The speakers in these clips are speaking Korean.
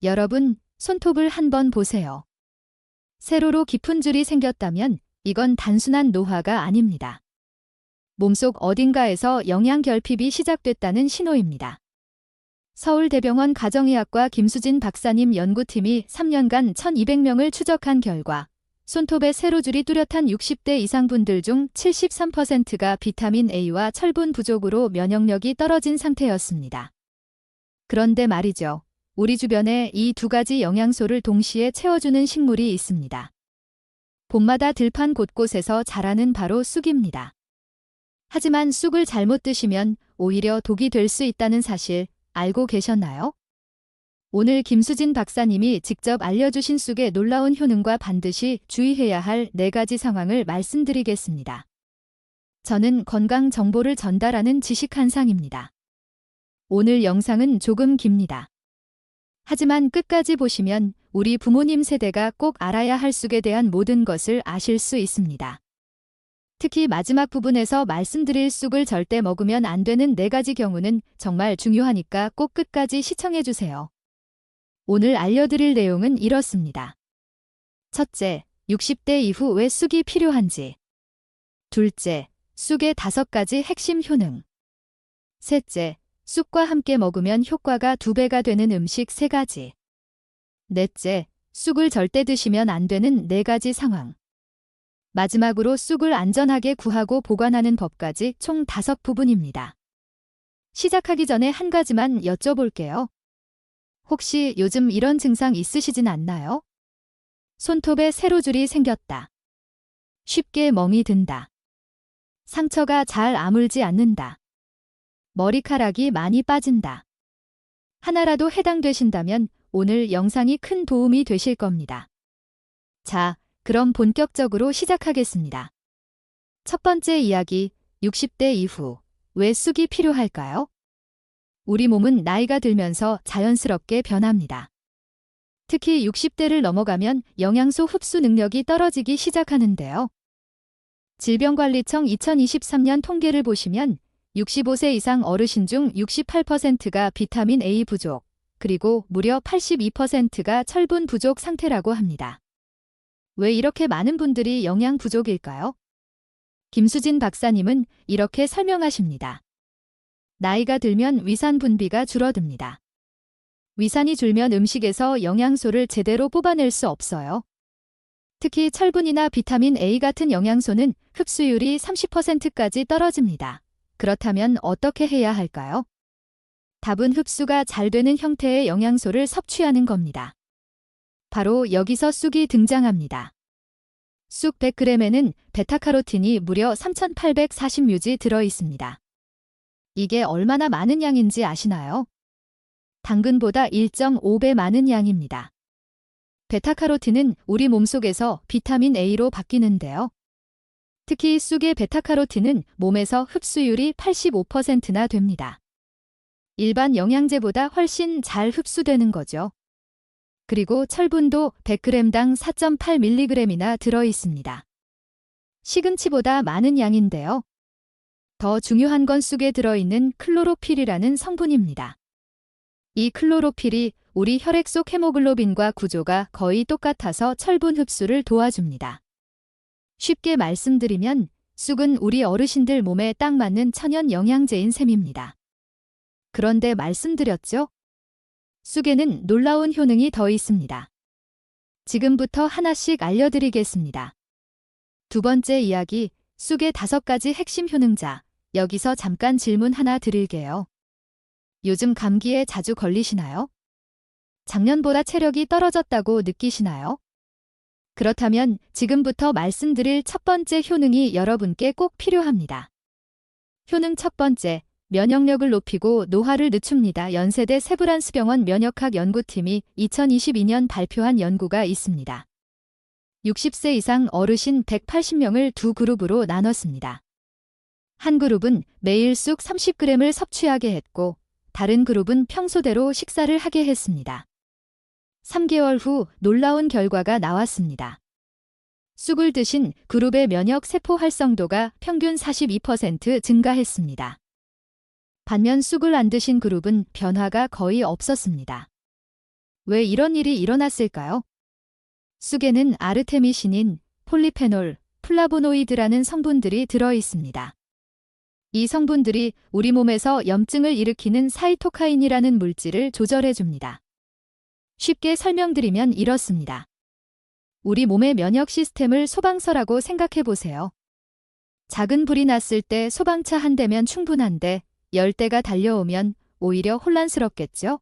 여러분, 손톱을 한번 보세요. 세로로 깊은 줄이 생겼다면 이건 단순한 노화가 아닙니다. 몸속 어딘가에서 영양 결핍이 시작됐다는 신호입니다. 서울대병원 가정의학과 김수진 박사님 연구팀이 3년간 1,200명을 추적한 결과 손톱의 세로줄이 뚜렷한 60대 이상 분들 중 73%가 비타민 A와 철분 부족으로 면역력이 떨어진 상태였습니다. 그런데 말이죠. 우리 주변에 이 두 가지 영양소를 동시에 채워주는 식물이 있습니다. 봄마다 들판 곳곳에서 자라는 바로 쑥입니다. 하지만 쑥을 잘못 드시면 오히려 독이 될 수 있다는 사실 알고 계셨나요? 오늘 김수진 박사님이 직접 알려주신 쑥의 놀라운 효능과 반드시 주의해야 할 4가지 상황을 말씀드리겠습니다. 저는 건강 정보를 전달하는 지식한상입니다. 오늘 영상은 조금 깁니다. 하지만 끝까지 보시면 우리 부모님 세대가 꼭 알아야 할 쑥에 대한 모든 것을 아실 수 있습니다. 특히 마지막 부분에서 말씀드릴 쑥을 절대 먹으면 안 되는 4가지 경우는 정말 중요하니까 꼭 끝까지 시청해주세요. 오늘 알려드릴 내용은 이렇습니다. 첫째, 60대 이후 왜 쑥이 필요한지. 둘째, 쑥의 5가지 핵심 효능. 셋째, 쑥과 함께 먹으면 효과가 2배가 되는 음식 3가지. 넷째, 쑥을 절대 드시면 안 되는 4가지 상황. 마지막으로 쑥을 안전하게 구하고 보관하는 법까지 총 5부분입니다. 시작하기 전에 한 가지만 여쭤볼게요. 혹시 요즘 이런 증상 있으시진 않나요? 손톱에 세로줄이 생겼다. 쉽게 멍이 든다. 상처가 잘 아물지 않는다. 머리카락이 많이 빠진다. 하나라도 해당되신다면 오늘 영상이 큰 도움이 되실 겁니다. 자, 그럼 본격적으로 시작하겠습니다. 첫 번째 이야기, 60대 이후 왜 쑥이 필요할까요? 우리 몸은 나이가 들면서 자연스럽게 변합니다. 특히 60대를 넘어가면 영양소 흡수 능력이 떨어지기 시작하는데요. 질병관리청 2023년 통계를 보시면 65세 이상 어르신 중 68%가 비타민 A 부족, 그리고 무려 82%가 철분 부족 상태라고 합니다. 왜 이렇게 많은 분들이 영양 부족일까요? 김수진 박사님은 이렇게 설명하십니다. 나이가 들면 위산 분비가 줄어듭니다. 위산이 줄면 음식에서 영양소를 제대로 뽑아낼 수 없어요. 특히 철분이나 비타민 A 같은 영양소는 흡수율이 30%까지 떨어집니다. 그렇다면 어떻게 해야 할까요? 답은 흡수가 잘 되는 형태의 영양소를 섭취하는 겁니다. 바로 여기서 쑥이 등장합니다. 쑥 100g에는 베타카로틴이 무려 3,840뮤지 들어있습니다. 이게 얼마나 많은 양인지 아시나요? 당근보다 1.5배 많은 양입니다. 베타카로틴은 우리 몸속에서 비타민 A로 바뀌는데요. 특히 쑥의 베타카로틴은 몸에서 흡수율이 85%나 됩니다. 일반 영양제보다 훨씬 잘 흡수되는 거죠. 그리고 철분도 100g당 4.8mg이나 들어있습니다. 시금치보다 많은 양인데요. 더 중요한 건 쑥에 들어있는 클로로필이라는 성분입니다. 이 클로로필이 우리 혈액 속 헤모글로빈과 구조가 거의 똑같아서 철분 흡수를 도와줍니다. 쉽게 말씀드리면 쑥은 우리 어르신들 몸에 딱 맞는 천연 영양제인 셈입니다. 그런데 말씀드렸죠? 쑥에는 놀라운 효능이 더 있습니다. 지금부터 하나씩 알려드리겠습니다. 두 번째 이야기, 쑥의 5가지 핵심 효능자. 여기서 잠깐 질문 하나 드릴게요. 요즘 감기에 자주 걸리시나요? 작년보다 체력이 떨어졌다고 느끼시나요? 그렇다면 지금부터 말씀드릴 첫 번째 효능이 여러분께 꼭 필요합니다. 효능 첫 번째, 면역력을 높이고 노화를 늦춥니다. 연세대 세브란스병원 면역학 연구팀이 2022년 발표한 연구가 있습니다. 60세 이상 어르신 180명을 두 그룹으로 나눴습니다. 한 그룹은 매일 쑥 30g을 섭취하게 했고 다른 그룹은 평소대로 식사를 하게 했습니다. 3개월 후 놀라운 결과가 나왔습니다. 쑥을 드신 그룹의 면역 세포 활성도가 평균 42% 증가했습니다. 반면 쑥을 안 드신 그룹은 변화가 거의 없었습니다. 왜 이런 일이 일어났을까요? 쑥에는 아르테미신인, 폴리페놀, 플라보노이드라는 성분들이 들어 있습니다. 이 성분들이 우리 몸에서 염증을 일으키는 사이토카인이라는 물질을 조절해 줍니다. 쉽게 설명드리면 이렇습니다. 우리 몸의 면역 시스템을 소방서라고 생각해 보세요. 작은 불이 났을 때 소방차 한 대면 충분한데 10대가 달려오면 오히려 혼란스럽겠죠?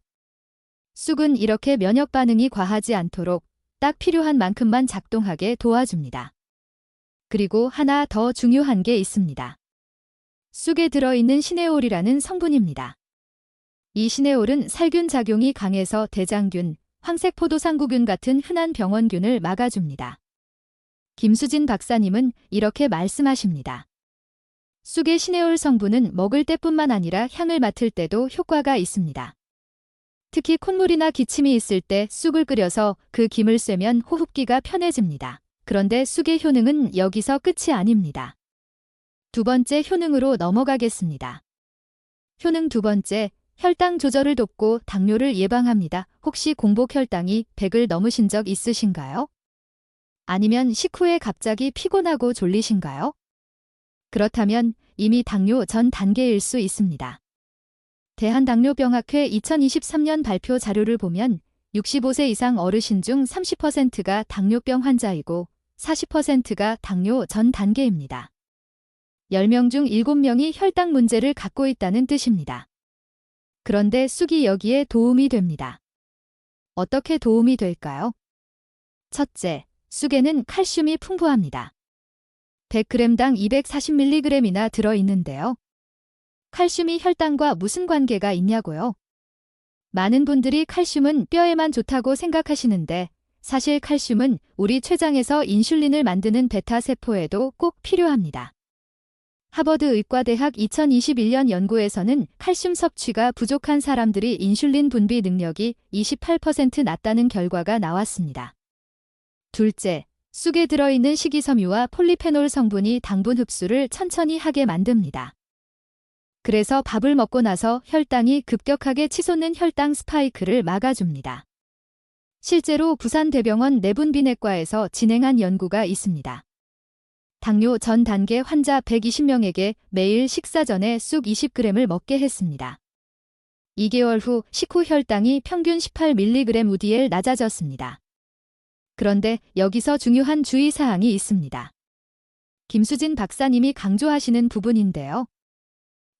쑥은 이렇게 면역 반응이 과하지 않도록 딱 필요한 만큼만 작동하게 도와줍니다. 그리고 하나 더 중요한 게 있습니다. 쑥에 들어있는 시네올이라는 성분입니다. 이 시네올은 살균 작용이 강해서 대장균, 황색포도상구균 같은 흔한 병원균을 막아줍니다. 김수진 박사님은 이렇게 말씀하십니다. 쑥의 시네올 성분은 먹을 때뿐만 아니라 향을 맡을 때도 효과가 있습니다. 특히 콧물이나 기침이 있을 때 쑥을 끓여서 그 김을 쐬면 호흡기가 편해집니다. 그런데 쑥의 효능은 여기서 끝이 아닙니다. 두 번째 효능으로 넘어가겠습니다. 효능 두 번째, 혈당 조절을 돕고 당뇨를 예방합니다. 혹시 공복 혈당이 100을 넘으신 적 있으신가요? 아니면 식후에 갑자기 피곤하고 졸리신가요? 그렇다면 이미 당뇨 전 단계일 수 있습니다. 대한당뇨병학회 2023년 발표 자료를 보면 65세 이상 어르신 중 30%가 당뇨병 환자이고 40%가 당뇨 전 단계입니다. 10명 중 7명이 혈당 문제를 갖고 있다는 뜻입니다. 그런데 쑥이 여기에 도움이 됩니다. 어떻게 도움이 될까요? 첫째, 쑥에는 칼슘이 풍부합니다. 100g당 240mg이나 들어있는데요. 칼슘이 혈당과 무슨 관계가 있냐고요? 많은 분들이 칼슘은 뼈에만 좋다고 생각하시는데 사실 칼슘은 우리 췌장에서 인슐린을 만드는 베타세포에도 꼭 필요합니다. 하버드 의과대학 2021년 연구에서는 칼슘 섭취가 부족한 사람들이 인슐린 분비 능력이 28% 낮다는 결과가 나왔습니다. 둘째, 쑥에 들어있는 식이섬유와 폴리페놀 성분이 당분 흡수를 천천히 하게 만듭니다. 그래서 밥을 먹고 나서 혈당이 급격하게 치솟는 혈당 스파이크를 막아줍니다. 실제로 부산대병원 내분비내과에서 진행한 연구가 있습니다. 당뇨 전 단계 환자 120명에게 매일 식사 전에 쑥 20g을 먹게 했습니다. 2개월 후 식후 혈당이 평균 18mg UDL 낮아졌습니다. 그런데 여기서 중요한 주의사항이 있습니다. 김수진 박사님이 강조하시는 부분인데요.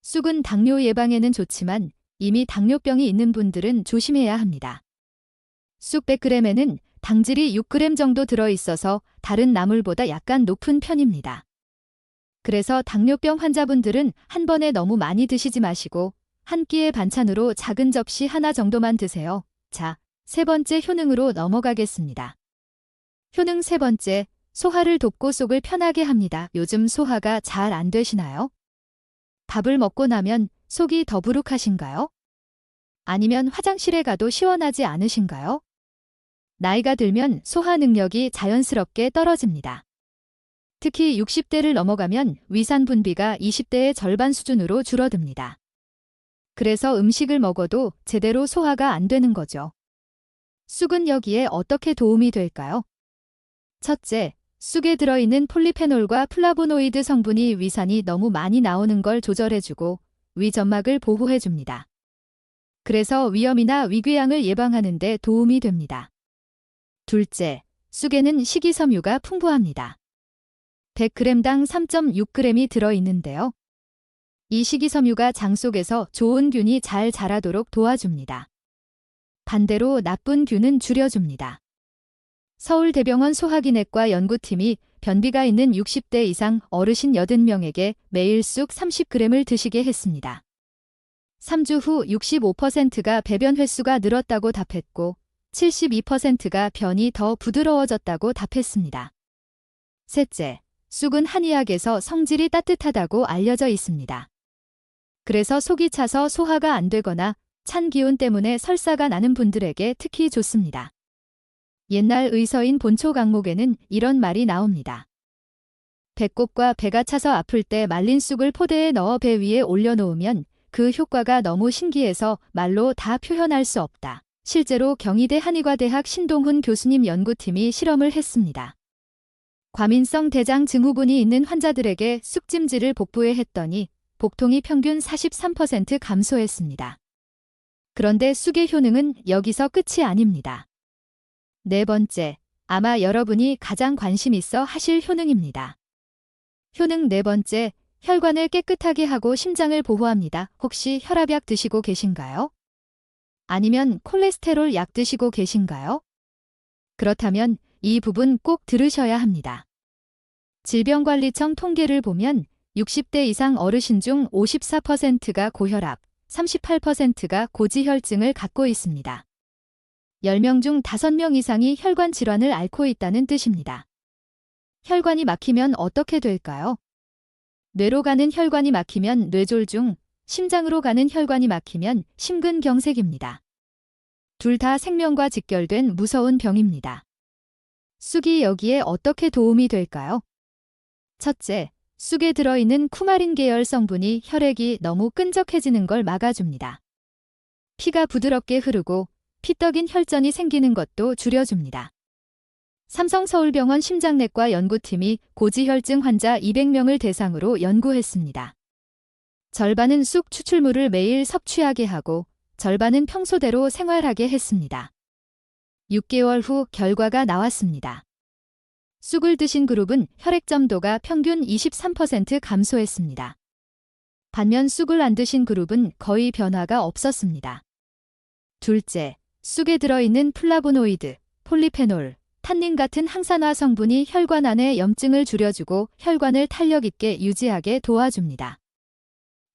쑥은 당뇨 예방에는 좋지만 이미 당뇨병이 있는 분들은 조심해야 합니다. 쑥 100g에는 당질이 6g 정도 들어있어서 다른 나물보다 약간 높은 편입니다. 그래서 당뇨병 환자분들은 한 번에 너무 많이 드시지 마시고 한 끼의 반찬으로 작은 접시 하나 정도만 드세요. 자, 세 번째 효능으로 넘어가겠습니다. 효능 세 번째, 소화를 돕고 속을 편하게 합니다. 요즘 소화가 잘 안 되시나요? 밥을 먹고 나면 속이 더부룩하신가요? 아니면 화장실에 가도 시원하지 않으신가요? 나이가 들면 소화 능력이 자연스럽게 떨어집니다. 특히 60대를 넘어가면 위산 분비가 20대의 절반 수준으로 줄어듭니다. 그래서 음식을 먹어도 제대로 소화가 안 되는 거죠. 쑥은 여기에 어떻게 도움이 될까요? 첫째, 쑥에 들어있는 폴리페놀과 플라보노이드 성분이 위산이 너무 많이 나오는 걸 조절해주고 위 점막을 보호해줍니다. 그래서 위염이나 위궤양을 예방하는 데 도움이 됩니다. 둘째, 쑥에는 식이섬유가 풍부합니다. 100g당 3.6g이 들어있는데요. 이 식이섬유가 장 속에서 좋은 균이 잘 자라도록 도와줍니다. 반대로 나쁜 균은 줄여줍니다. 서울대병원 소화기내과 연구팀이 변비가 있는 60대 이상 어르신 80명에게 매일 쑥 30g을 드시게 했습니다. 3주 후 65%가 배변 횟수가 늘었다고 답했고 72%가 변이 더 부드러워졌다고 답했습니다. 셋째, 쑥은 한의학에서 성질이 따뜻하다고 알려져 있습니다. 그래서 속이 차서 소화가 안 되거나 찬 기운 때문에 설사가 나는 분들에게 특히 좋습니다. 옛날 의서인 본초 강목에는 이런 말이 나옵니다. 배꼽과 배가 차서 아플 때 말린 쑥을 포대에 넣어 배 위에 올려놓으면 그 효과가 너무 신기해서 말로 다 표현할 수 없다. 실제로 경희대 한의과대학 신동훈 교수님 연구팀이 실험을 했습니다. 과민성 대장 증후군이 있는 환자들에게 쑥찜질을 복부에 했더니 복통이 평균 43% 감소했습니다. 그런데 쑥의 효능은 여기서 끝이 아닙니다. 네 번째, 아마 여러분이 가장 관심 있어 하실 효능입니다. 효능 네 번째, 혈관을 깨끗하게 하고 심장을 보호합니다. 혹시 혈압약 드시고 계신가요? 아니면 콜레스테롤 약 드시고 계신가요? 그렇다면 이 부분 꼭 들으셔야 합니다. 질병관리청 통계를 보면 60대 이상 어르신 중 54%가 고혈압, 38%가 고지혈증을 갖고 있습니다. 10명 중 5명 이상이 혈관 질환을 앓고 있다는 뜻입니다. 혈관이 막히면 어떻게 될까요? 뇌로 가는 혈관이 막히면 뇌졸중, 심장으로 가는 혈관이 막히면 심근경색입니다. 둘 다 생명과 직결된 무서운 병입니다. 쑥이 여기에 어떻게 도움이 될까요? 첫째, 쑥에 들어있는 쿠마린 계열 성분이 혈액이 너무 끈적해지는 걸 막아줍니다. 피가 부드럽게 흐르고 피떡인 혈전이 생기는 것도 줄여줍니다. 삼성서울병원 심장내과 연구팀이 고지혈증 환자 200명을 대상으로 연구했습니다. 절반은 쑥 추출물을 매일 섭취하게 하고 절반은 평소대로 생활하게 했습니다. 6개월 후 결과가 나왔습니다. 쑥을 드신 그룹은 혈액점도가 평균 23% 감소했습니다. 반면 쑥을 안 드신 그룹은 거의 변화가 없었습니다. 둘째, 쑥에 들어있는 플라보노이드, 폴리페놀, 탄닌 같은 항산화 성분이 혈관 안의 염증을 줄여주고 혈관을 탄력 있게 유지하게 도와줍니다.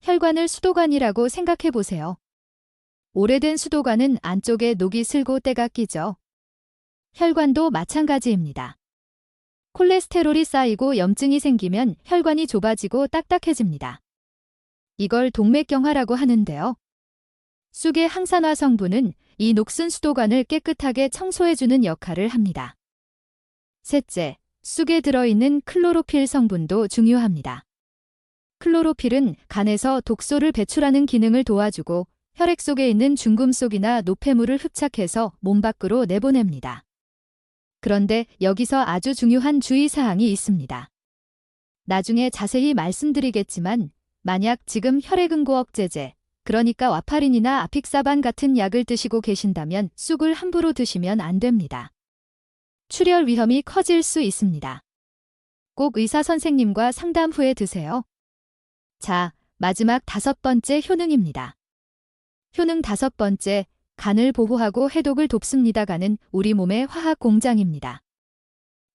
혈관을 수도관이라고 생각해 보세요. 오래된 수도관은 안쪽에 녹이 슬고 때가 끼죠. 혈관도 마찬가지입니다. 콜레스테롤이 쌓이고 염증이 생기면 혈관이 좁아지고 딱딱해집니다. 이걸 동맥경화라고 하는데요. 쑥의 항산화 성분은 이 녹슨 수도관을 깨끗하게 청소해주는 역할을 합니다. 셋째, 쑥에 들어있는 클로로필 성분도 중요합니다. 클로로필은 간에서 독소를 배출하는 기능을 도와주고 혈액 속에 있는 중금속이나 노폐물을 흡착해서 몸 밖으로 내보냅니다. 그런데 여기서 아주 중요한 주의사항이 있습니다. 나중에 자세히 말씀드리겠지만 만약 지금 혈액응고 억제제, 그러니까 와파린이나 아픽사반 같은 약을 드시고 계신다면 쑥을 함부로 드시면 안 됩니다. 출혈 위험이 커질 수 있습니다. 꼭 의사 선생님과 상담 후에 드세요. 자, 마지막 5번째 효능입니다. 효능 5번째, 간을 보호하고 해독을 돕습니다. 간은 우리 몸의 화학 공장입니다.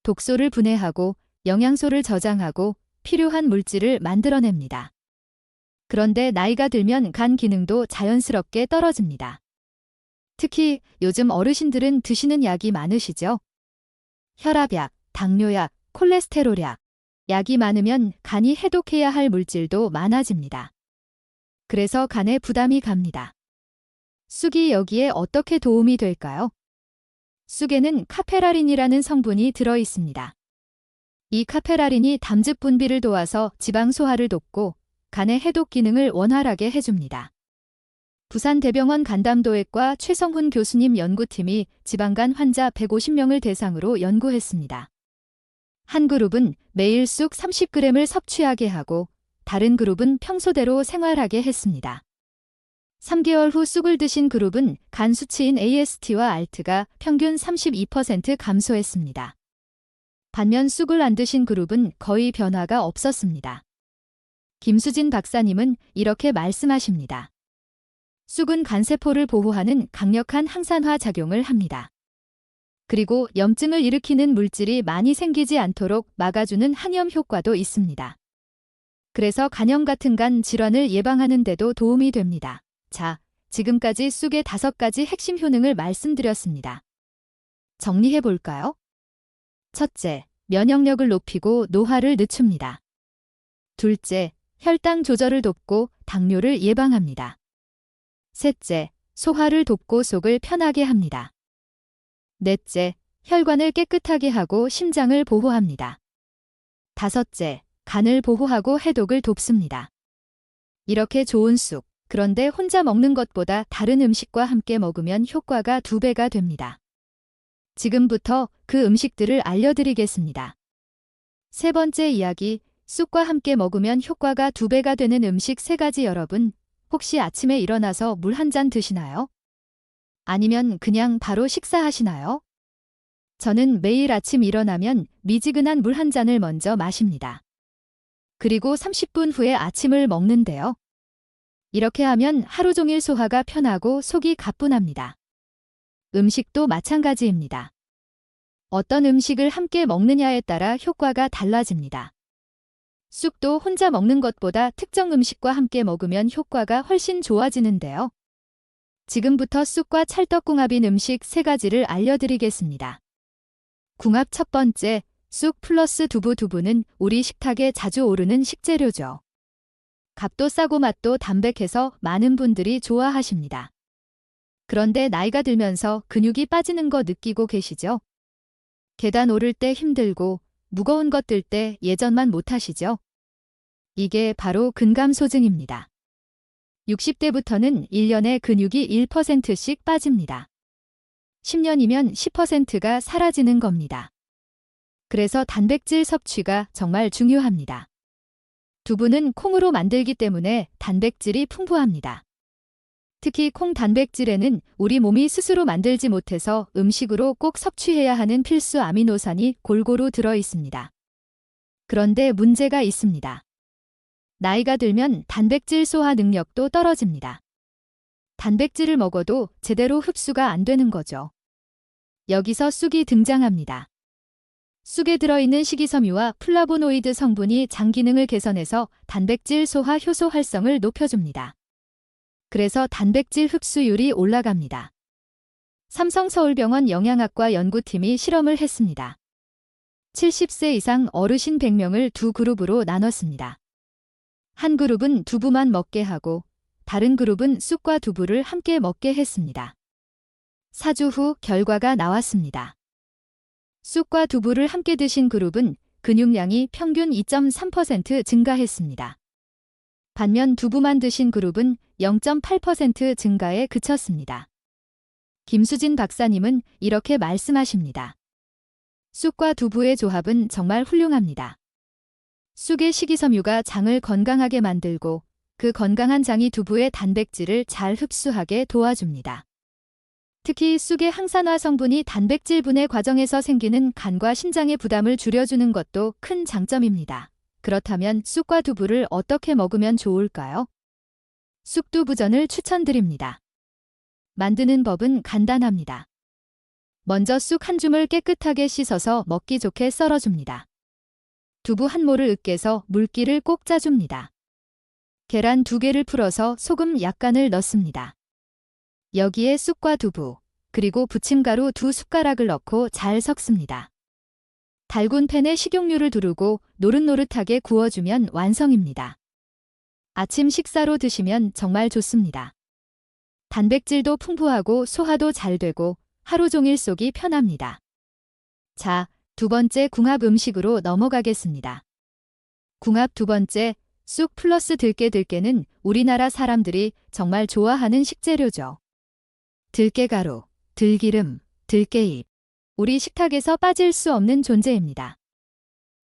독소를 분해하고 영양소를 저장하고 필요한 물질을 만들어냅니다. 그런데 나이가 들면 간 기능도 자연스럽게 떨어집니다. 특히 요즘 어르신들은 드시는 약이 많으시죠? 혈압약, 당뇨약, 콜레스테롤약. 약이 많으면 간이 해독해야 할 물질도 많아집니다. 그래서 간에 부담이 갑니다. 쑥이 여기에 어떻게 도움이 될까요? 쑥에는 카페라린이라는 성분이 들어 있습니다. 이 카페라린이 담즙 분비를 도와서 지방 소화를 돕고 간의 해독 기능을 원활하게 해줍니다. 부산대병원 간담도액과 최성훈 교수님 연구팀이 지방간 환자 150명을 대상으로 연구했습니다. 한 그룹은 매일 쑥 30g을 섭취하게 하고 다른 그룹은 평소대로 생활하게 했습니다. 3개월 후 쑥을 드신 그룹은 간 수치인 AST와 ALT가 평균 32% 감소했습니다. 반면 쑥을 안 드신 그룹은 거의 변화가 없었습니다. 김수진 박사님은 이렇게 말씀하십니다. 쑥은 간세포를 보호하는 강력한 항산화 작용을 합니다. 그리고 염증을 일으키는 물질이 많이 생기지 않도록 막아주는 항염 효과도 있습니다. 그래서 간염 같은 간 질환을 예방하는 데도 도움이 됩니다. 자, 지금까지 쑥의 5가지 핵심 효능을 말씀드렸습니다. 정리해 볼까요? 첫째, 면역력을 높이고 노화를 늦춥니다. 둘째, 혈당 조절을 돕고 당뇨를 예방합니다. 셋째, 소화를 돕고 속을 편하게 합니다. 넷째, 혈관을 깨끗하게 하고 심장을 보호합니다. 다섯째, 간을 보호하고 해독을 돕습니다. 이렇게 좋은 쑥, 그런데 혼자 먹는 것보다 다른 음식과 함께 먹으면 효과가 2배가 됩니다. 지금부터 그 음식들을 알려드리겠습니다. 세 번째 이야기, 쑥과 함께 먹으면 효과가 2배가 되는 음식 3가지. 여러분, 혹시 아침에 일어나서 물 한 잔 드시나요? 아니면 그냥 바로 식사하시나요? 저는 매일 아침 일어나면 미지근한 물 한 잔을 먼저 마십니다. 그리고 30분 후에 아침을 먹는데요. 이렇게 하면 하루 종일 소화가 편하고 속이 가뿐합니다. 음식도 마찬가지입니다. 어떤 음식을 함께 먹느냐에 따라 효과가 달라집니다. 쑥도 혼자 먹는 것보다 특정 음식과 함께 먹으면 효과가 훨씬 좋아지는데요. 지금부터 쑥과 찰떡궁합인 음식 3가지를 알려드리겠습니다. 궁합 첫 번째, 쑥 플러스 두부. 두부는 우리 식탁에 자주 오르는 식재료죠. 값도 싸고 맛도 담백해서 많은 분들이 좋아하십니다. 그런데 나이가 들면서 근육이 빠지는 거 느끼고 계시죠? 계단 오를 때 힘들고 무거운 것 들 때 예전만 못하시죠? 이게 바로 근감소증입니다. 60대부터는 1년에 근육이 1%씩 빠집니다. 10년이면 10%가 사라지는 겁니다. 그래서 단백질 섭취가 정말 중요합니다. 두부는 콩으로 만들기 때문에 단백질이 풍부합니다. 특히 콩 단백질에는 우리 몸이 스스로 만들지 못해서 음식으로 꼭 섭취해야 하는 필수 아미노산이 골고루 들어 있습니다. 그런데 문제가 있습니다. 나이가 들면 단백질 소화 능력도 떨어집니다. 단백질을 먹어도 제대로 흡수가 안 되는 거죠. 여기서 쑥이 등장합니다. 쑥에 들어있는 식이섬유와 플라보노이드 성분이 장 기능을 개선해서 단백질 소화 효소 활성을 높여줍니다. 그래서 단백질 흡수율이 올라갑니다. 삼성서울병원 영양학과 연구팀이 실험을 했습니다. 70세 이상 어르신 100명을 2그룹으로 나눴습니다. 한 그룹은 두부만 먹게 하고 다른 그룹은 쑥과 두부를 함께 먹게 했습니다. 4주 후 결과가 나왔습니다. 쑥과 두부를 함께 드신 그룹은 근육량이 평균 2.3% 증가했습니다. 반면 두부만 드신 그룹은 0.8% 증가에 그쳤습니다. 김수진 박사님은 이렇게 말씀하십니다. 쑥과 두부의 조합은 정말 훌륭합니다. 쑥의 식이섬유가 장을 건강하게 만들고 그 건강한 장이 두부의 단백질을 잘 흡수하게 도와줍니다. 특히 쑥의 항산화 성분이 단백질 분해 과정에서 생기는 간과 신장의 부담을 줄여주는 것도 큰 장점입니다. 그렇다면 쑥과 두부를 어떻게 먹으면 좋을까요? 쑥두부전을 추천드립니다. 만드는 법은 간단합니다. 먼저 쑥 한 줌을 깨끗하게 씻어서 먹기 좋게 썰어줍니다. 두부 한 모를 으깨서 물기를 꼭 짜줍니다. 계란 2개를 풀어서 소금 약간을 넣습니다. 여기에 쑥과 두부, 그리고 부침가루 2숟가락을 넣고 잘 섞습니다. 달군 팬에 식용유를 두르고 노릇노릇하게 구워주면 완성입니다. 아침 식사로 드시면 정말 좋습니다. 단백질도 풍부하고 소화도 잘 되고 하루 종일 속이 편합니다. 자, 2번째 궁합 음식으로 넘어가겠습니다. 궁합 2번째, 쑥 플러스 들깨. 들깨는 우리나라 사람들이 정말 좋아하는 식재료죠. 들깨가루, 들기름, 들깨잎. 우리 식탁에서 빠질 수 없는 존재입니다.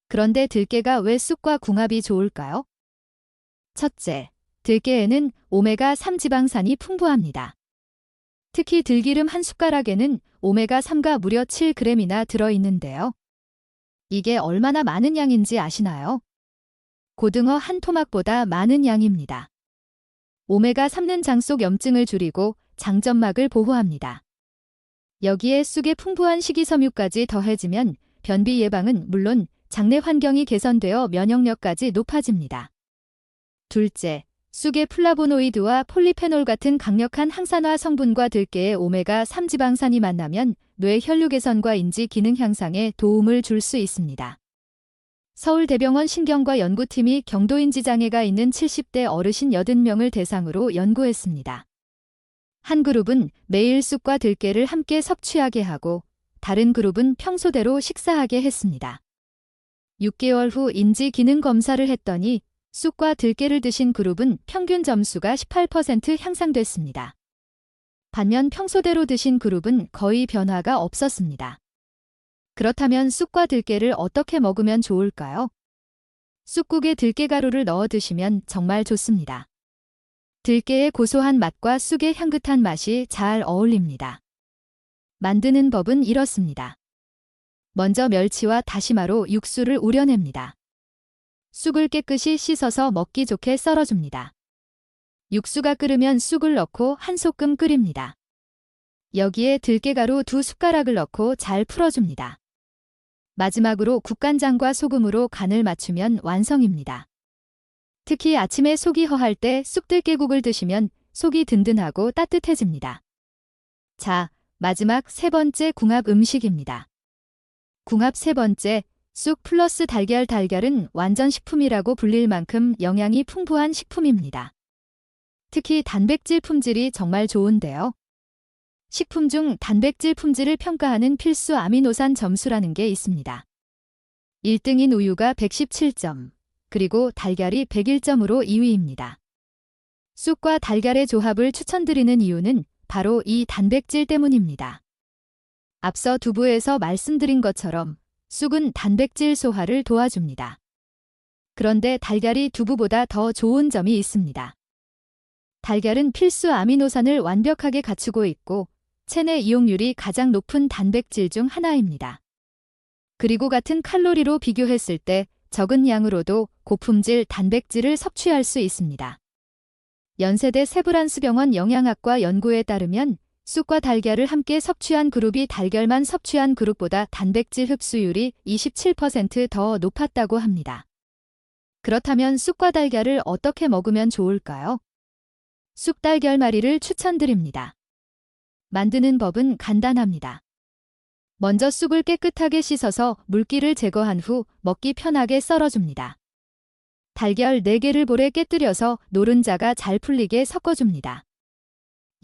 그런데 들깨가 왜 쑥과 궁합이 좋을까요? 첫째, 들깨에는 오메가3 지방산이 풍부합니다. 특히 들기름 한 숟가락에는 오메가3가 무려 7g이나 들어있는데요. 이게 얼마나 많은 양인지 아시나요? 고등어 한 토막보다 많은 양입니다. 오메가3는 장 속 염증을 줄이고 장점막을 보호합니다. 여기에 쑥의 풍부한 식이섬유까지 더해지면 변비 예방은 물론 장내 환경이 개선되어 면역력까지 높아집니다. 둘째, 쑥의 플라보노이드와 폴리페놀 같은 강력한 항산화 성분과 들깨의 오메가3 지방산이 만나면 뇌 혈류 개선과 인지 기능 향상에 도움을 줄 수 있습니다. 서울대병원 신경과 연구팀이 경도인지 장애가 있는 70대 어르신 80명을 대상으로 연구했습니다. 한 그룹은 매일 쑥과 들깨를 함께 섭취하게 하고 다른 그룹은 평소대로 식사하게 했습니다. 6개월 후 인지 기능 검사를 했더니 쑥과 들깨를 드신 그룹은 평균 점수가 18% 향상됐습니다. 반면 평소대로 드신 그룹은 거의 변화가 없었습니다. 그렇다면 쑥과 들깨를 어떻게 먹으면 좋을까요? 쑥국에 들깨가루를 넣어 드시면 정말 좋습니다. 들깨의 고소한 맛과 쑥의 향긋한 맛이 잘 어울립니다. 만드는 법은 이렇습니다. 먼저 멸치와 다시마로 육수를 우려냅니다. 쑥을 깨끗이 씻어서 먹기 좋게 썰어줍니다. 육수가 끓으면 쑥을 넣고 한 소끔 끓입니다. 여기에 들깨가루 2숟가락을 넣고 잘 풀어줍니다. 마지막으로 국간장과 소금으로 간을 맞추면 완성입니다. 특히 아침에 속이 허할 때 쑥들깨국을 드시면 속이 든든하고 따뜻해집니다. 자, 마지막 세 번째 궁합 음식입니다. 궁합 세 번째, 쑥 플러스 달걀. 달걀은 완전 식품이라고 불릴 만큼 영양이 풍부한 식품입니다. 특히 단백질 품질이 정말 좋은데요. 식품 중 단백질 품질을 평가하는 필수 아미노산 점수라는 게 있습니다. 1등인 우유가 117점, 그리고 달걀이 101점으로 2위입니다. 쑥과 달걀의 조합을 추천드리는 이유는 바로 이 단백질 때문입니다. 앞서 두부에서 말씀드린 것처럼 쑥은 단백질 소화를 도와줍니다. 그런데 달걀이 두부보다 더 좋은 점이 있습니다. 달걀은 필수 아미노산을 완벽하게 갖추고 있고 체내 이용률이 가장 높은 단백질 중 하나입니다. 그리고 같은 칼로리로 비교했을 때 적은 양으로도 고품질 단백질을 섭취할 수 있습니다. 연세대 세브란스병원 영양학과 연구에 따르면 쑥과 달걀을 함께 섭취한 그룹이 달걀만 섭취한 그룹보다 단백질 흡수율이 27% 더 높았다고 합니다. 그렇다면 쑥과 달걀을 어떻게 먹으면 좋을까요? 쑥달걀말이를 추천드립니다. 만드는 법은 간단합니다. 먼저 쑥을 깨끗하게 씻어서 물기를 제거한 후 먹기 편하게 썰어줍니다. 달걀 4개를 볼에 깨뜨려서 노른자가 잘 풀리게 섞어줍니다.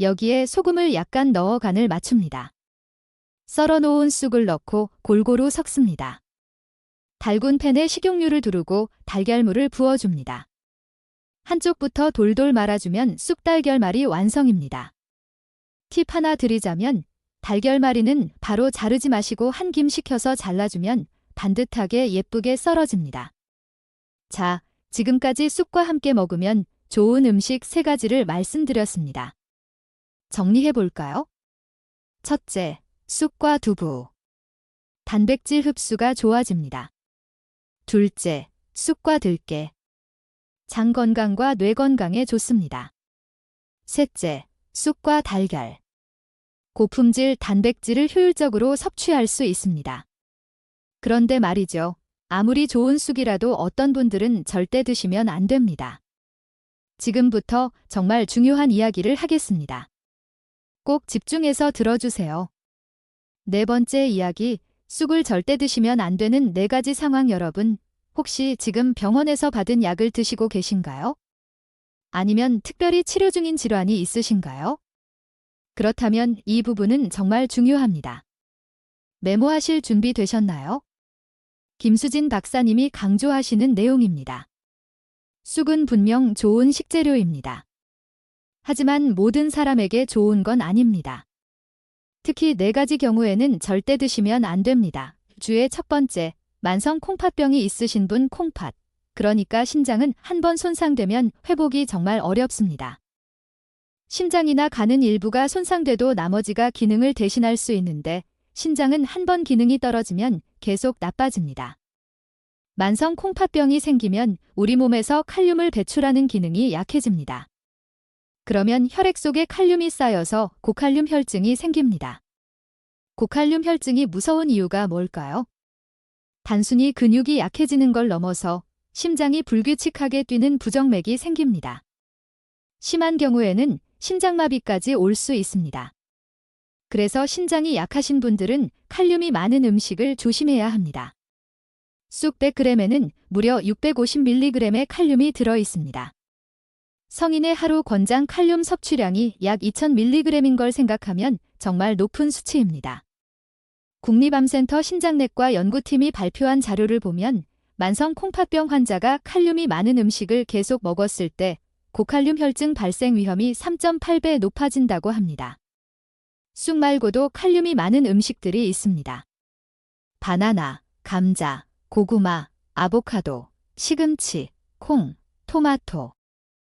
여기에 소금을 약간 넣어 간을 맞춥니다. 썰어놓은 쑥을 넣고 골고루 섞습니다. 달군 팬에 식용유를 두르고 달걀물을 부어줍니다. 한쪽부터 돌돌 말아주면 쑥달걀말이 완성입니다. 팁 하나 드리자면 달걀말이는 바로 자르지 마시고 한 김 식혀서 잘라주면 반듯하게 예쁘게 썰어집니다. 자, 지금까지 쑥과 함께 먹으면 좋은 음식 3가지를 말씀드렸습니다. 정리해볼까요? 첫째, 쑥과 두부. 단백질 흡수가 좋아집니다. 둘째, 쑥과 들깨. 장 건강과 뇌 건강에 좋습니다. 셋째, 쑥과 달걀. 고품질 단백질을 효율적으로 섭취할 수 있습니다. 그런데 말이죠. 아무리 좋은 쑥이라도 어떤 분들은 절대 드시면 안 됩니다. 지금부터 정말 중요한 이야기를 하겠습니다. 꼭 집중해서 들어주세요. 네 번째 이야기, 쑥을 절대 드시면 안 되는 4가지 상황. 여러분, 혹시 지금 병원에서 받은 약을 드시고 계신가요? 아니면 특별히 치료 중인 질환이 있으신가요? 그렇다면 이 부분은 정말 중요합니다. 메모하실 준비 되셨나요? 김수진 박사님이 강조하시는 내용입니다. 쑥은 분명 좋은 식재료입니다. 하지만 모든 사람에게 좋은 건 아닙니다. 특히 4가지 경우에는 절대 드시면 안 됩니다. 주의 첫 번째, 만성 콩팥병이 있으신 분. 콩팥, 그러니까 심장은 한번 손상되면 회복이 정말 어렵습니다. 심장이나 간은 일부가 손상돼도 나머지가 기능을 대신할 수 있는데 심장은 한번 기능이 떨어지면 계속 나빠집니다. 만성 콩팥병이 생기면 우리 몸에서 칼륨을 배출하는 기능이 약해집니다. 그러면 혈액 속에 칼륨이 쌓여서 고칼륨 혈증이 생깁니다. 고칼륨 혈증이 무서운 이유가 뭘까요? 단순히 근육이 약해지는 걸 넘어서 심장이 불규칙하게 뛰는 부정맥이 생깁니다. 심한 경우에는 심장마비까지 올 수 있습니다. 그래서 신장이 약하신 분들은 칼륨이 많은 음식을 조심해야 합니다. 쑥 100g에는 무려 650mg의 칼륨이 들어 있습니다. 성인의 하루 권장 칼륨 섭취량이 약 2000mg인 걸 생각하면 정말 높은 수치입니다. 국립암센터 신장내과 연구팀이 발표한 자료를 보면 만성 콩팥병 환자가 칼륨이 많은 음식을 계속 먹었을 때 고칼륨 혈증 발생 위험이 3.8배 높아진다고 합니다. 쑥 말고도 칼륨이 많은 음식들이 있습니다. 바나나, 감자, 고구마, 아보카도, 시금치, 콩, 토마토.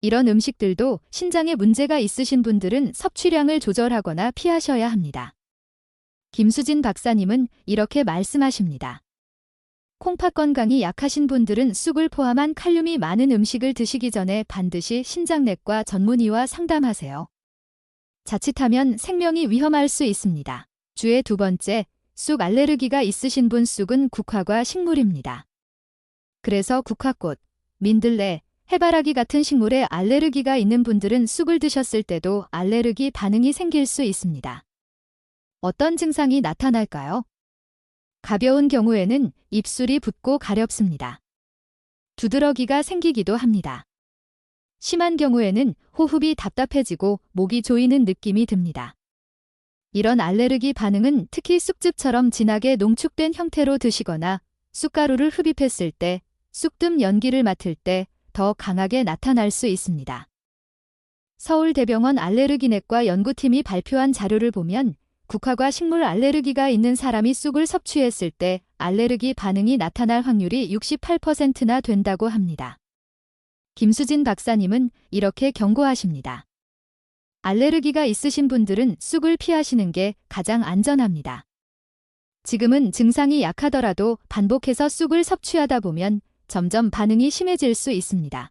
이런 음식들도 신장에 문제가 있으신 분들은 섭취량을 조절하거나 피하셔야 합니다. 김수진 박사님은 이렇게 말씀하십니다. 콩팥 건강이 약하신 분들은 쑥을 포함한 칼륨이 많은 음식을 드시기 전에 반드시 신장내과 전문의와 상담하세요. 자칫하면 생명이 위험할 수 있습니다. 주의 두 번째, 쑥 알레르기가 있으신 분 쑥은 국화과 식물입니다. 그래서 국화꽃, 민들레, 해바라기 같은 식물에 알레르기가 있는 분들은 쑥을 드셨을 때도 알레르기 반응이 생길 수 있습니다. 어떤 증상이 나타날까요? 가벼운 경우에는 입술이 붓고 가렵습니다. 두드러기가 생기기도 합니다. 심한 경우에는 호흡이 답답해지고 목이 조이는 느낌이 듭니다. 이런 알레르기 반응은 특히 쑥즙처럼 진하게 농축된 형태로 드시거나 쑥가루를 흡입했을 때, 쑥뜸 연기를 맡을 때 더 강하게 나타날 수 있습니다. 서울대병원 알레르기내과 연구팀이 발표한 자료를 보면 국화과 식물 알레르기가 있는 사람이 쑥을 섭취했을 때 알레르기 반응이 나타날 확률이 68%나 된다고 합니다. 김수진 박사님은 이렇게 경고하십니다. 알레르기가 있으신 분들은 쑥을 피하시는 게 가장 안전합니다. 지금은 증상이 약하더라도 반복해서 쑥을 섭취하다 보면 점점 반응이 심해질 수 있습니다.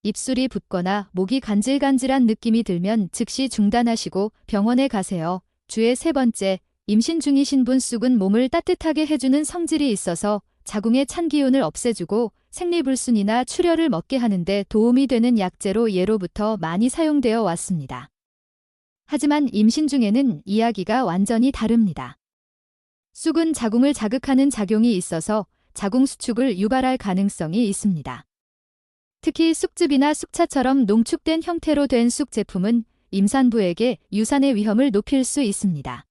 입술이 붓거나 목이 간질간질한 느낌이 들면 즉시 중단하시고 병원에 가세요. 주의 세 번째, 임신 중이신 분 쑥은 몸을 따뜻하게 해주는 성질이 있어서 자궁의 찬 기운을 없애주고 생리불순이나 출혈을 먹게 하는데 도움이 되는 약재로 예로부터 많이 사용되어 왔습니다. 하지만 임신 중에는 이야기가 완전히 다릅니다. 쑥은 자궁을 자극하는 작용이 있어서 자궁 수축을 유발할 가능성이 있습니다. 특히 쑥즙이나 쑥차처럼 농축된 형태로 된 쑥 제품은 임산부에게 유산의 위험을 높일 수 있습니다.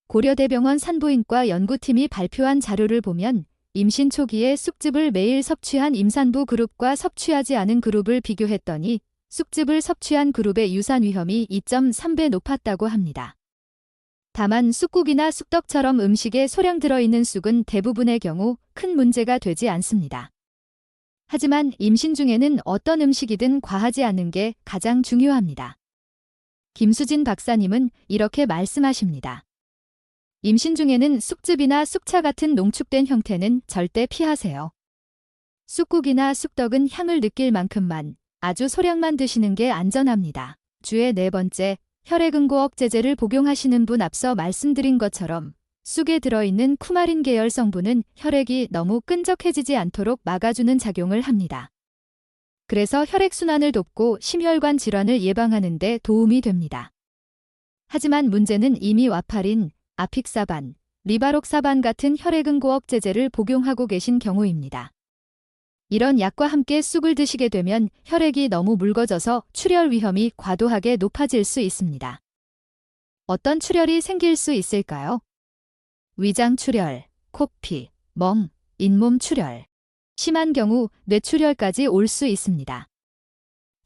고려대병원 산부인과 연구팀이 발표한 자료를 보면 임신 초기에 쑥즙을 매일 섭취한 임산부 그룹과 섭취하지 않은 그룹을 비교했더니 쑥즙을 섭취한 그룹의 유산 위험이 2.3배 높았다고 합니다. 다만 쑥국이나 쑥떡처럼 음식에 소량 들어있는 쑥은 대부분의 경우 큰 문제가 되지 않습니다. 하지만 임신 중에는 어떤 음식이든 과하지 않는 게 가장 중요합니다. 김수진 박사님은 이렇게 말씀하십니다. 임신 중에는 쑥즙이나 쑥차 같은 농축된 형태는 절대 피하세요. 쑥국이나 쑥떡은 향을 느낄 만큼만 아주 소량만 드시는 게 안전합니다. 주의 네 번째, 혈액응고 억제제를 복용하시는 분 앞서 말씀드린 것처럼 쑥에 들어있는 쿠마린 계열 성분은 혈액이 너무 끈적해지지 않도록 막아주는 작용을 합니다. 그래서 혈액순환을 돕고 심혈관 질환을 예방하는 데 도움이 됩니다. 하지만 문제는 이미 와파린, 아픽사반, 리바록사반 같은 혈액응고 억제제를 복용하고 계신 경우입니다. 이런 약과 함께 쑥을 드시게 되면 혈액이 너무 묽어져서 출혈 위험이 과도하게 높아질 수 있습니다. 어떤 출혈이 생길 수 있을까요? 위장 출혈, 코피, 멍, 잇몸 출혈. 심한 경우 뇌출혈까지 올 수 있습니다.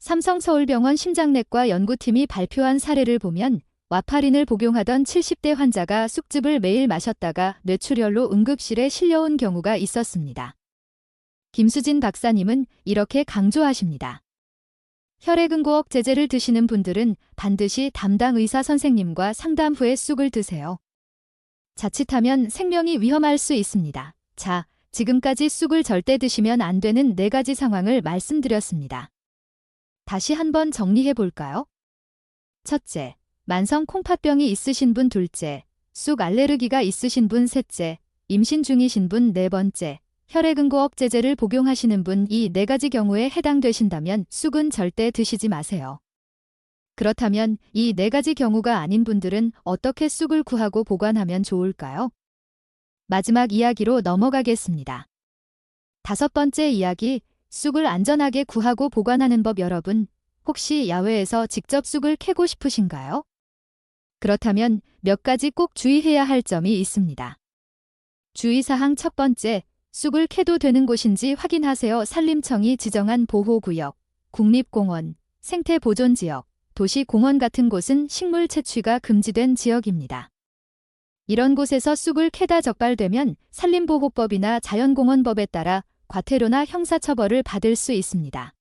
삼성서울병원 심장내과 연구팀이 발표한 사례를 보면 와파린을 복용하던 70대 환자가 쑥즙을 매일 마셨다가 뇌출혈로 응급실에 실려온 경우가 있었습니다. 김수진 박사님은 이렇게 강조하십니다. 혈액응고 억제제를 드시는 분들은 반드시 담당 의사 선생님과 상담 후에 쑥을 드세요. 자칫하면 생명이 위험할 수 있습니다. 자, 지금까지 쑥을 절대 드시면 안 되는 4가지 상황을 말씀드렸습니다. 다시 한번 정리해 볼까요? 첫째, 만성 콩팥병이 있으신 분 둘째, 쑥 알레르기가 있으신 분 셋째, 임신 중이신 분 네 번째, 혈액응고 억제제를 복용하시는 분 이 4가지 경우에 해당되신다면 쑥은 절대 드시지 마세요. 그렇다면 이 4가지 경우가 아닌 분들은 어떻게 쑥을 구하고 보관하면 좋을까요? 마지막 이야기로 넘어가겠습니다. 5번째 이야기, 쑥을 안전하게 구하고 보관하는 법. 여러분, 혹시 야외에서 직접 쑥을 캐고 싶으신가요? 그렇다면 몇 가지 꼭 주의해야 할 점이 있습니다. 주의사항 첫 번째, 쑥을 캐도 되는 곳인지 확인하세요. 산림청이 지정한 보호구역, 국립공원, 생태보존지역, 도시공원 같은 곳은 식물 채취가 금지된 지역입니다. 이런 곳에서 쑥을 캐다 적발되면 산림보호법이나 자연공원법에 따라 과태료나 형사처벌을 받을 수 있습니다.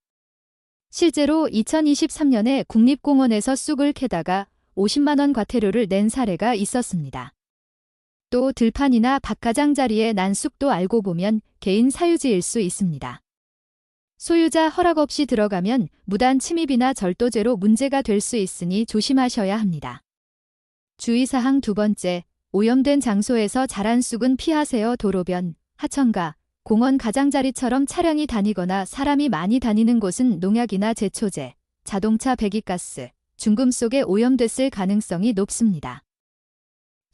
실제로 2023년에 국립공원에서 쑥을 캐다가 50만 원 과태료를 낸 사례가 있었습니다. 또 들판이나 박가장자리에 난 쑥도 알고 보면 개인 사유지일 수 있습니다. 소유자 허락 없이 들어가면 무단 침입이나 절도죄로 문제가 될 수 있으니 조심하셔야 합니다. 주의사항 두 번째, 오염된 장소에서 자란 쑥은 피하세요. 도로변, 하천가, 공원 가장자리처럼 차량이 다니거나 사람이 많이 다니는 곳은 농약이나 제초제, 자동차 배기가스, 중금 속에 오염됐을 가능성이 높습니다.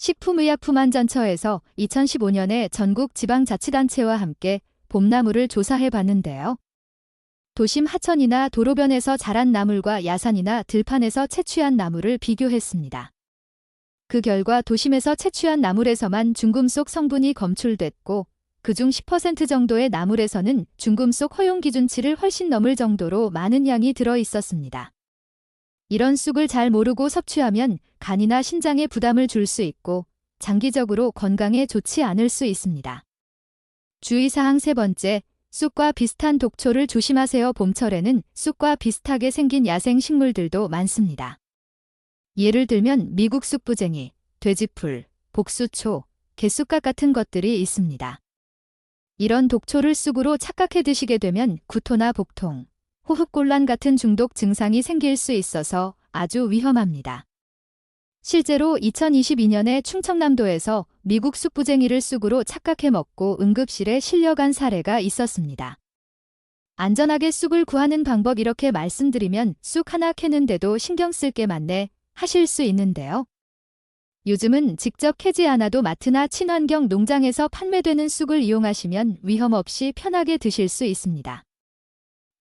식품의약품안전처에서 2015년에 전국 지방자치단체와 함께 봄나물을 조사해 봤는데요. 도심 하천이나 도로변에서 자란 나물과 야산이나 들판에서 채취한 나물을 비교했습니다. 그 결과 도심에서 채취한 나물에서만 중금속 성분이 검출됐고 그중 10% 정도의 나물에서는 중금속 허용 기준치를 훨씬 넘을 정도로 많은 양이 들어 있었습니다. 이런 쑥을 잘 모르고 섭취하면 간이나 신장에 부담을 줄 수 있고 장기적으로 건강에 좋지 않을 수 있습니다. 주의사항 세 번째, 쑥과 비슷한 독초를 조심하세요. 봄철에는 쑥과 비슷하게 생긴 야생 식물들도 많습니다. 예를 들면 미국 쑥부쟁이, 돼지풀, 복수초, 개쑥갓 같은 것들이 있습니다. 이런 독초를 쑥으로 착각해 드시게 되면 구토나 복통, 호흡곤란 같은 중독 증상이 생길 수 있어서 아주 위험합니다. 실제로 2022년에 충청남도에서 미국 쑥부쟁이를 쑥으로 착각해 먹고 응급실에 실려간 사례가 있었습니다. 안전하게 쑥을 구하는 방법 이렇게 말씀드리면 쑥 하나 캐는데도 신경 쓸 게 많네 하실 수 있는데요. 요즘은 직접 캐지 않아도 마트나 친환경 농장에서 판매되는 쑥을 이용하시면 위험 없이 편하게 드실 수 있습니다.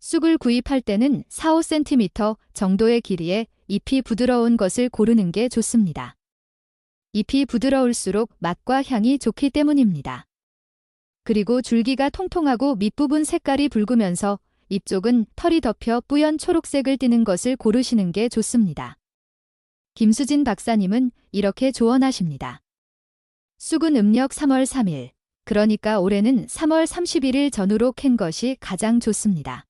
쑥을 구입할 때는 4-5cm 정도의 길이에 잎이 부드러운 것을 고르는 게 좋습니다. 잎이 부드러울수록 맛과 향이 좋기 때문입니다. 그리고 줄기가 통통하고 밑부분 색깔이 붉으면서 잎 쪽은 털이 덮여 뿌연 초록색을 띠는 것을 고르시는 게 좋습니다. 김수진 박사님은 이렇게 조언하십니다. 쑥은 음력 3월 3일, 그러니까 올해는 3월 31일 전후로 캔 것이 가장 좋습니다.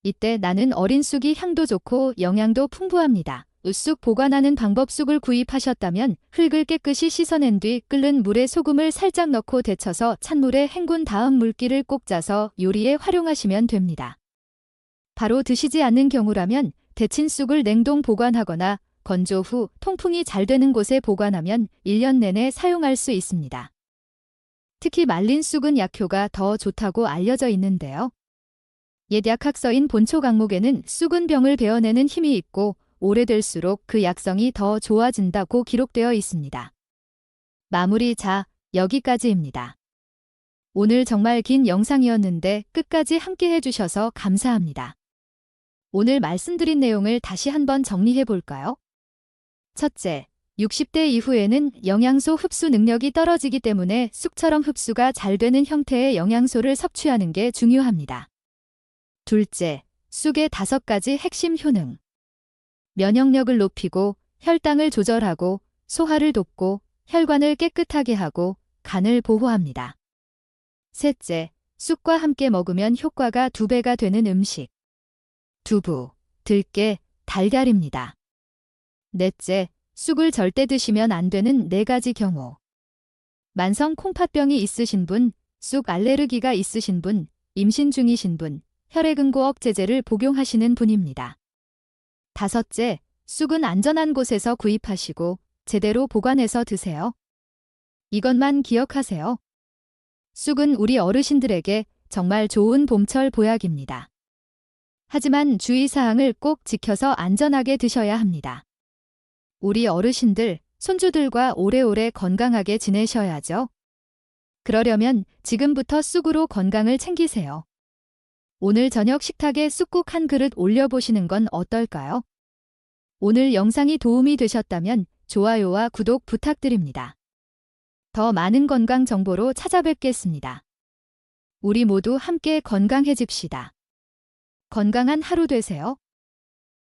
이때 나는 어린 쑥이 향도 좋고 영양도 풍부합니다. 쑥 보관하는 방법. 쑥을 구입하셨다면 흙을 깨끗이 씻어낸 뒤 끓는 물에 소금을 살짝 넣고 데쳐서 찬물에 헹군 다음 물기를 꼭 짜서 요리에 활용하시면 됩니다. 바로 드시지 않는 경우라면 데친 쑥을 냉동 보관하거나 건조 후 통풍이 잘 되는 곳에 보관하면 1년 내내 사용할 수 있습니다. 특히 말린 쑥은 약효가 더 좋다고 알려져 있는데요. 옛 약학서인 본초 강목에는 쑥은 병을 베어내는 힘이 있고 오래될수록 그 약성이 더 좋아진다고 기록되어 있습니다. 마무리. 여기까지입니다. 오늘 정말 긴 영상이었는데 끝까지 함께 해주셔서 감사합니다. 오늘 말씀드린 내용을 다시 한번 정리해 볼까요? 첫째, 60대 이후에는 영양소 흡수 능력이 떨어지기 때문에 쑥처럼 흡수가 잘 되는 형태의 영양소를 섭취하는 게 중요합니다. 둘째, 쑥의 5가지 핵심 효능. 면역력을 높이고 혈당을 조절하고 소화를 돕고 혈관을 깨끗하게 하고 간을 보호합니다. 셋째, 쑥과 함께 먹으면 효과가 2배가 되는 음식. 두부, 들깨, 달걀입니다. 넷째, 쑥을 절대 드시면 안 되는 4가지 경우. 만성 콩팥병이 있으신 분, 쑥 알레르기가 있으신 분, 임신 중이신 분, 혈액응고 억제제를 복용하시는 분입니다. 다섯째, 쑥은 안전한 곳에서 구입하시고 제대로 보관해서 드세요. 이것만 기억하세요. 쑥은 우리 어르신들에게 정말 좋은 봄철 보약입니다. 하지만 주의사항을 꼭 지켜서 안전하게 드셔야 합니다. 우리 어르신들, 손주들과 오래오래 건강하게 지내셔야죠. 그러려면 지금부터 쑥으로 건강을 챙기세요. 오늘 저녁 식탁에 쑥국 한 그릇 올려보시는 건 어떨까요? 오늘 영상이 도움이 되셨다면 좋아요와 구독 부탁드립니다. 더 많은 건강 정보로 찾아뵙겠습니다. 우리 모두 함께 건강해집시다. 건강한 하루 되세요.